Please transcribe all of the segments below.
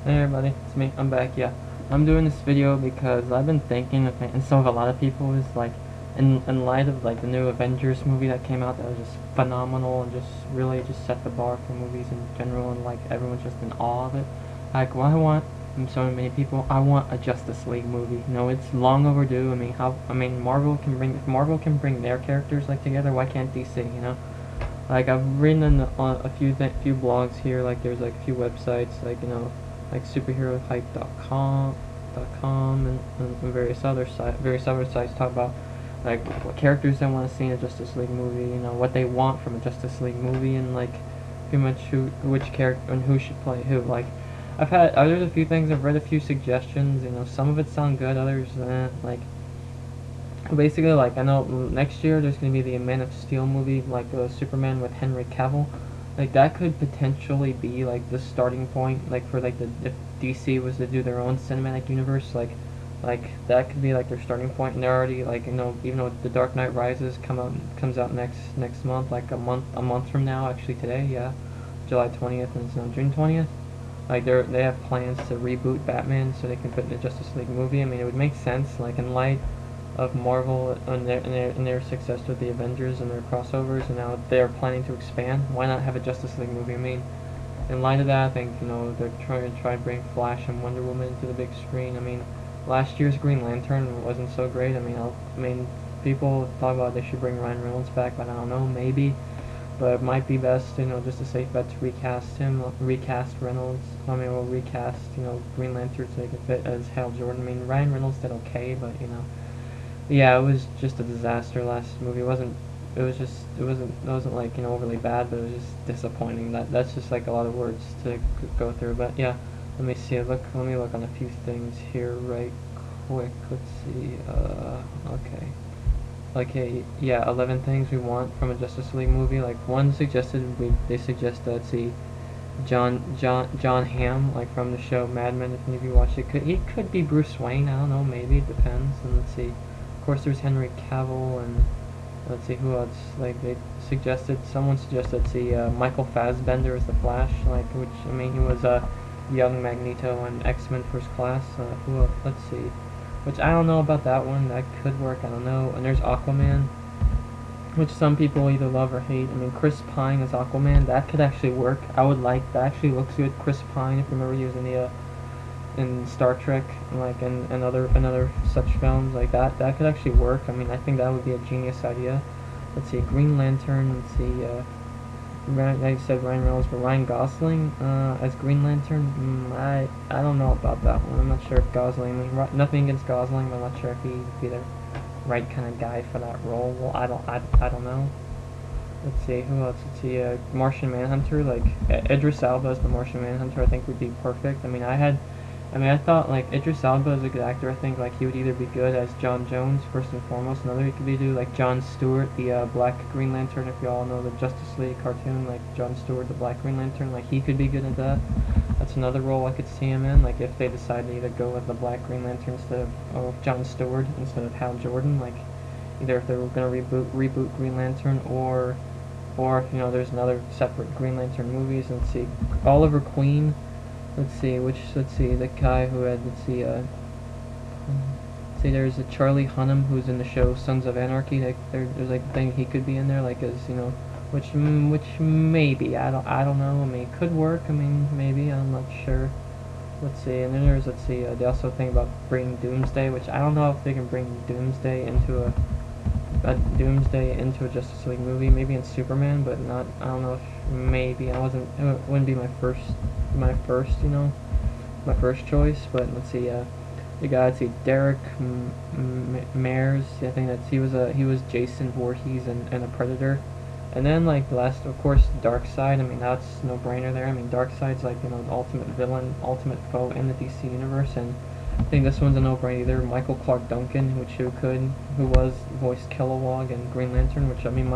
Hey everybody, it's me, I'm back, yeah. I'm doing this video because I've been thinking, and so have a lot of people, is like, in light of like the new Avengers movie that came out that was just phenomenal and just really just set the bar for movies in general, and like everyone's just in awe of it. Like, what I want from so many people, I want a Justice League movie. You know, it's long overdue. I mean, if Marvel can bring their characters like together, why can't DC, you know? Like, I've written on a few blogs here, like there's like a few websites, like, you know, like superherohype.com and various other sites talk about like what characters they want to see in a Justice League movie, you know, what they want from a Justice League movie, and like pretty much which character and who should play who. Like, there's a few things, I've read a few suggestions, you know, some of it sound good, others like basically, like, I know next year there's gonna be the Man of Steel movie, like Superman with Henry Cavill. Like, that could potentially be like the starting point, like for like the if DC was to do their own cinematic universe, like that could be like their starting point. And they're already, like, you know, even though The Dark Knight Rises comes out next month, like a month from now, actually today, yeah, July 20th, and it's now June 20th. Like, they have plans to reboot Batman so they can put in a Justice League movie. I mean, it would make sense, like, in light of Marvel and their success with the Avengers and their crossovers, and now they're planning to expand. Why not have a Justice League movie? I mean, in light of that, I think, you know, they're trying to bring Flash and Wonder Woman to the big screen. I mean, last year's Green Lantern wasn't so great. I mean, people talk about they should bring Ryan Reynolds back, but I don't know, maybe. But it might be best, you know, just a safe bet to recast Reynolds. I mean, we'll recast, you know, Green Lantern so they can fit as Hal Jordan. I mean, Ryan Reynolds did okay, but, you know, yeah, it was just a disaster. Last movie it wasn't like, you know, overly bad, but it was just disappointing. That's just like a lot of words to go through. But yeah, let me see. Let me look on a few things here right quick. Let's see. Okay. Okay, yeah, 11 things we want from a Justice League movie. Like, they suggest, let's see, John Hamm, like from the show Mad Men. If any of you watched it, he could be Bruce Wayne. I don't know, maybe it depends. And let's see, of course, there's Henry Cavill, and let's see who else. Like, someone suggested, let's see, Michael Fassbender as the Flash. Like, which, I mean, he was young Magneto in X-Men First Class. Who else? Let's see. Which, I don't know about that one. That could work. I don't know. And there's Aquaman, which some people either love or hate. I mean, Chris Pine as Aquaman, that could actually work. I would like that. Actually looks good. Chris Pine, if you remember, he was in the in Star Trek, like, and other such films like that. That could actually work. I mean, I think that would be a genius idea. Let's see, Green Lantern. Let's see. I said Ryan Reynolds, but Ryan Gosling as Green Lantern. I don't know about that one. I'm not sure if Gosling. I mean, nothing against Gosling, but I'm not sure if he'd be the right kind of guy for that role. Well, I don't know. Let's see, who else? Let's see, Martian Manhunter. Like, Idris Elba as the Martian Manhunter, I think would be perfect. I thought, like, Idris Elba is a good actor. I think, like, he would either be good as John Jones, first and foremost. Another he could be like John Stewart, the Black Green Lantern, if you all know the Justice League cartoon, like John Stewart, the Black Green Lantern. Like, he could be good at that. That's another role I could see him in. Like, if they decide to either go with the Black Green Lantern instead of John Stewart instead of Hal Jordan. Like, either if they were going to reboot Green Lantern, or if, you know, there's another separate Green Lantern movies. Let's see, Oliver Queen. Let's see, the guy who had, there's a Charlie Hunnam who's in the show Sons of Anarchy. Like, there's like a thing he could be in there, like, as, you know, which maybe, I don't know. I mean, it could work. I mean, maybe, I'm not sure. Let's see, and then they also think about bringing Doomsday, which I don't know if they can bring Doomsday into a Justice League movie, maybe in Superman, but not, I don't know if, maybe, it wouldn't be my first, you know, my first choice. But let's see, the guy, let's see, Derek Mears, I think he was Jason Voorhees and a Predator. And then, like, the last, of course, Darkseid. I mean, that's no brainer there. I mean, Darkseid's, like, you know, the ultimate villain, ultimate foe in the DC universe, and I think this one's a no-brainer either. Michael Clark Duncan, who was voiced Kilowog and Green Lantern, which, I mean,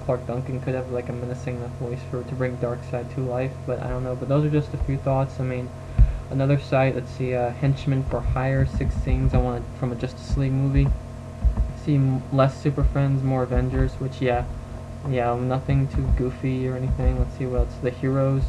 Clark Duncan could have, like, a menacing enough voice to bring Darkseid to life, but I don't know. But those are just a few thoughts. I mean, another site, let's see, Henchmen for Hire, 6 things I want from a Justice League movie. See, less Super Friends, more Avengers, which, yeah, nothing too goofy or anything. Let's see what else. The Heroes.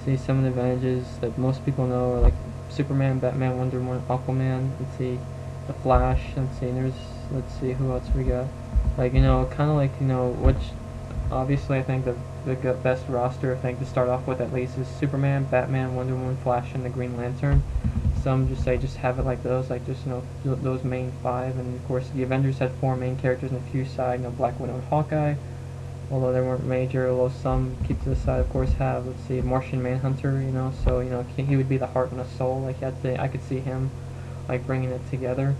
see some of the advantages that most people know are like Superman, Batman, Wonder Woman, Aquaman. Let's see, the Flash. Let's see, let's see who else we got. Like, you know, kind of like, you know, which obviously I think the best roster, I think, to start off with at least is Superman, Batman, Wonder Woman, Flash, and the Green Lantern. Some just say just have it like those, like just, you know, those main five. And of course the Avengers had 4 main characters and a few side, you know, Black Widow and Hawkeye, although they weren't major, although some keep to the side, of course, have, let's see, Martian Manhunter, you know, so, you know, he would be the heart and the soul, like, I could see him, like, bringing it together.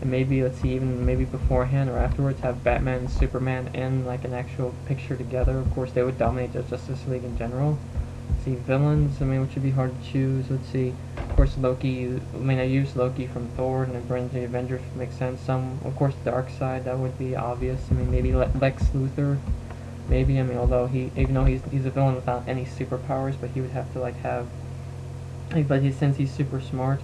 And maybe, let's see, even maybe beforehand or afterwards, have Batman and Superman in, like, an actual picture together. Of course, they would dominate the Justice League in general. Let's see, villains, I mean, which would be hard to choose. Let's see, of course, Loki, I mean, I used Loki from Thor, and it brings the Avengers, makes sense. Some, of course, Darkseid, that would be obvious. I mean, maybe Lex Luthor, maybe, I mean, although even though he's a villain without any superpowers, but he would have to, like, have, like, but since he's super smart,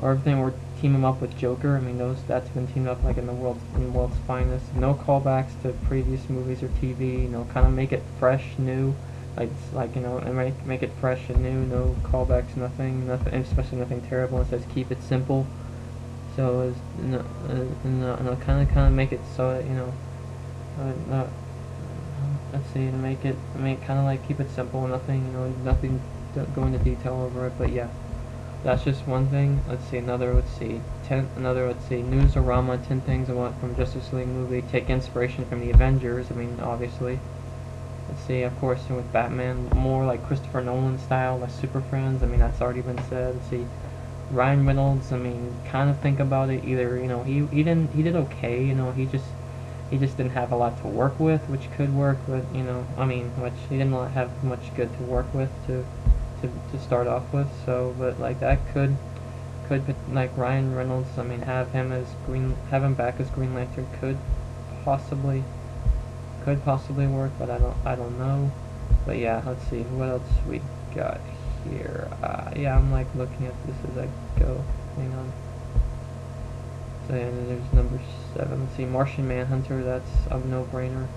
or everything, or team him up with Joker. I mean, that's been teamed up, like, in the world's finest. No callbacks to previous movies or TV, you know, kind of make it fresh, new, like, you know, and make it fresh and new, no callbacks, nothing, especially nothing terrible. It says keep it simple, so kind of make it so that, you know, let's see, to make it kind of like keep it simple, nothing, you know, nothing go into detail over it. But yeah, that's just one thing. Let's see, let's see, Newsarama, 10 things I want from Justice League movie. Take inspiration from the Avengers, I mean, obviously. Let's see, of course, with Batman, more like Christopher Nolan style, like Super Friends, I mean, that's already been said. Let's see, Ryan Reynolds, I mean, kind of think about it, either, you know, he did okay, you know, he just didn't have a lot to work with, which could work, but, you know, I mean, which he didn't have much good to work with to start off with, so, but, like, that could, like, Ryan Reynolds, I mean, have him back as Green Lantern could possibly work, but I don't know. But yeah, let's see, what else we got here. Yeah, I'm, like, looking at this as I go. Hang on. So, yeah, and then there's number 7. Let's see, Martian Manhunter, that's a no-brainer.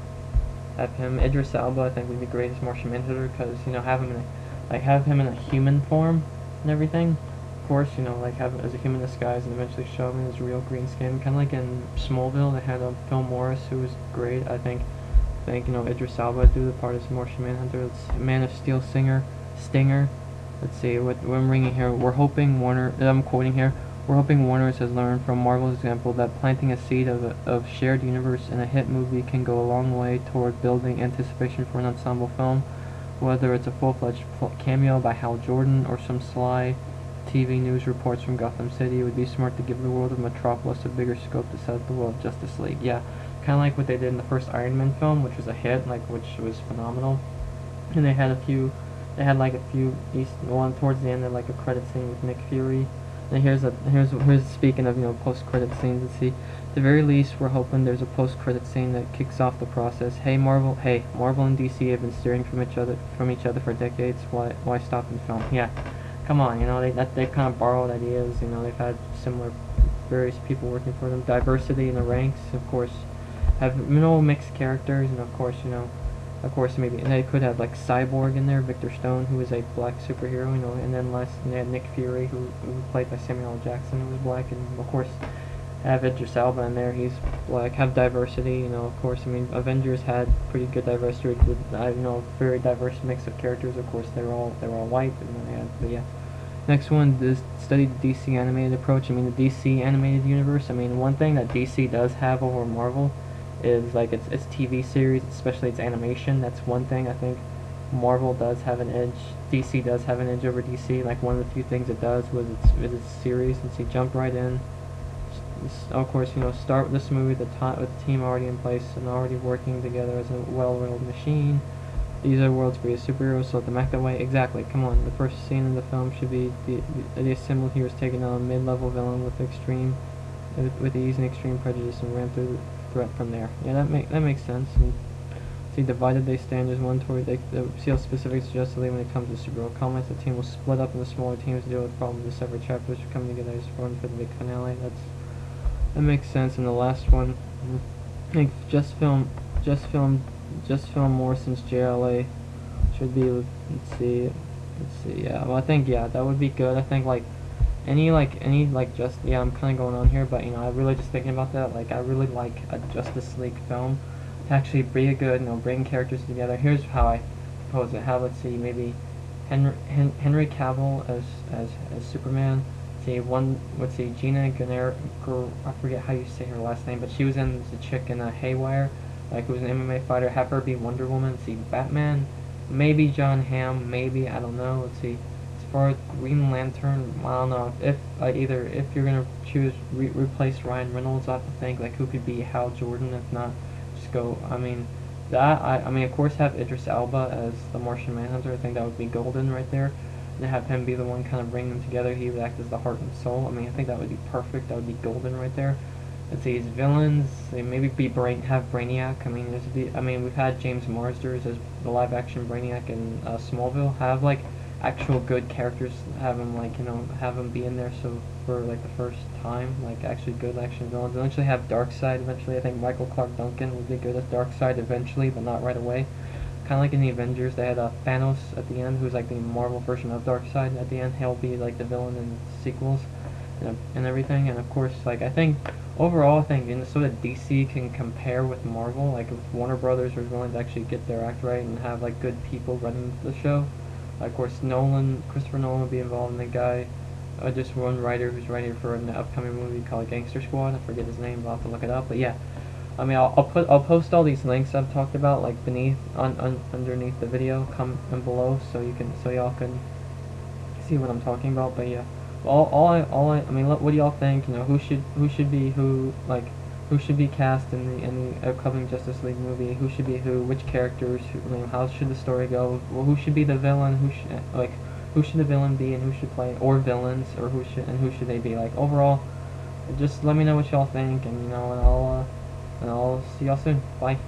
Have him. Idris Elba, I think, would be great as Martian Manhunter, because, you know, have him in a human form and everything. Of course, you know, like, have him as a human disguise and eventually show him in his real green skin. Kind of like in Smallville, they had Phil Morris, who was great. I think, you know, Idris Elba do the part as Martian Manhunter. It's Man of Steel Stinger. Let's see, what I'm reading here. We're hoping Warner, I'm quoting here, we're hoping Warner has learned from Marvel's example that planting a seed of shared universe in a hit movie can go a long way toward building anticipation for an ensemble film. Whether it's a full-fledged cameo by Hal Jordan or some sly TV news reports from Gotham City, it would be smart to give the world of Metropolis a bigger scope to set up the world of Justice League. Yeah, kind of like what they did in the first Iron Man film, which was a hit, like, which was phenomenal. And they had like a few one towards the end, of, like, a credit scene with Nick Fury. And here's speaking of, you know, post-credit scenes. Let's see. At the very least, we're hoping there's a post-credit scene that kicks off the process. Marvel and DC have been steering from each other for decades. Why stop and film? Yeah, come on. You know, they've kind of borrowed ideas. You know, they've had similar, various people working for them. Diversity in the ranks, of course. Have, you know, mixed characters, and of course, you know. Of course, maybe, and they could have, like, Cyborg in there, Victor Stone, who is a black superhero, you know, and then they had Nick Fury, who was played by Samuel L. Jackson, who was black, and of course, have Idris Elba in there, he's black. Have diversity, you know, of course. I mean, Avengers had pretty good diversity with, you know, very diverse mix of characters. Of course, they were all white, and they had, but yeah. Next one is study the DC animated approach. I mean, the DC animated universe. I mean, one thing that DC does have over Marvel is, like, its TV series, especially its animation. That's one thing I think Marvel does have an edge. DC does have an edge over DC. Like, one of the few things it does was its series. Let's see, jump right in. Of course, you know, start with this movie with the team already in place and already working together as a well-oiled machine. These are the world's greatest superheroes, so let them act that way. Exactly, come on. The first scene in the film should be the assembled heroes taking on a mid-level villain with ease and extreme prejudice and ran through the threat from there. Yeah, that makes sense. And see, divided they stand as one toward they see how specific to Justice League when it comes to superhero comics. The team will split up into smaller teams to deal with problems in separate chapters coming together as one for the big finale. That makes sense. And the last one, I think just film Morrison's JLA should be, let's see, let's see. Yeah, well, I think yeah, that would be good. I think any like just yeah, I'm kind of going on here, but you know, I really just thinking about that. Like, I really like a Justice League film to actually be a good, you know, bring characters together. Here's how I propose it. Have let's see, maybe Henry Cavill as Superman. See one. Let's see, Gina Guerrero. I forget how you say her last name, but she was in the chick in Haywire, like who was an MMA fighter. Have her be Wonder Woman. See Batman. Maybe John Hamm. Maybe I don't know. Let's see. As far as Green Lantern, I don't know if either if you're gonna choose replace Ryan Reynolds, I have to think like who could be Hal Jordan. If not, just go. I mean, I mean of course have Idris Elba as the Martian Manhunter. I think that would be golden right there. And have him be the one kind of bring them together. He would act as the heart and soul. I mean, I think that would be perfect. That would be golden right there. Let's see, his villains. They maybe have Brainiac. I mean, we've had James Marsden as the live-action Brainiac in Smallville. Have like actual good characters. Have him like have him be in there. So for like the first time, like actually good action villains. Eventually have Darkseid. Eventually, I think Michael Clark Duncan would be good as Darkseid eventually, but not right away. Kind of like in the Avengers, they had Thanos at the end, who's like the Marvel version of Darkseid. At the end, he'll be like the villain in sequels and everything. And of course, like I think overall, I think in so that DC can compare with Marvel, like if Warner Brothers was willing to actually get their act right and have like good people running the show. Of course, Christopher Nolan will be involved in the guy. Just one writer who's writing for an upcoming movie called Gangster Squad. I forget his name, but I'll have to look it up. But yeah, I mean, I'll post all these links I've talked about like beneath underneath the video, and below, so y'all can see what I'm talking about. But yeah, I mean, what do y'all think? You know, who should be cast in the upcoming Justice League movie? Who should be who? Which characters? How should the story go? Well, who should be the villain? Who should the villain be, and who should play, or villains, or who should they be? Like overall, just let me know what y'all think, and and I'll see y'all soon. Bye.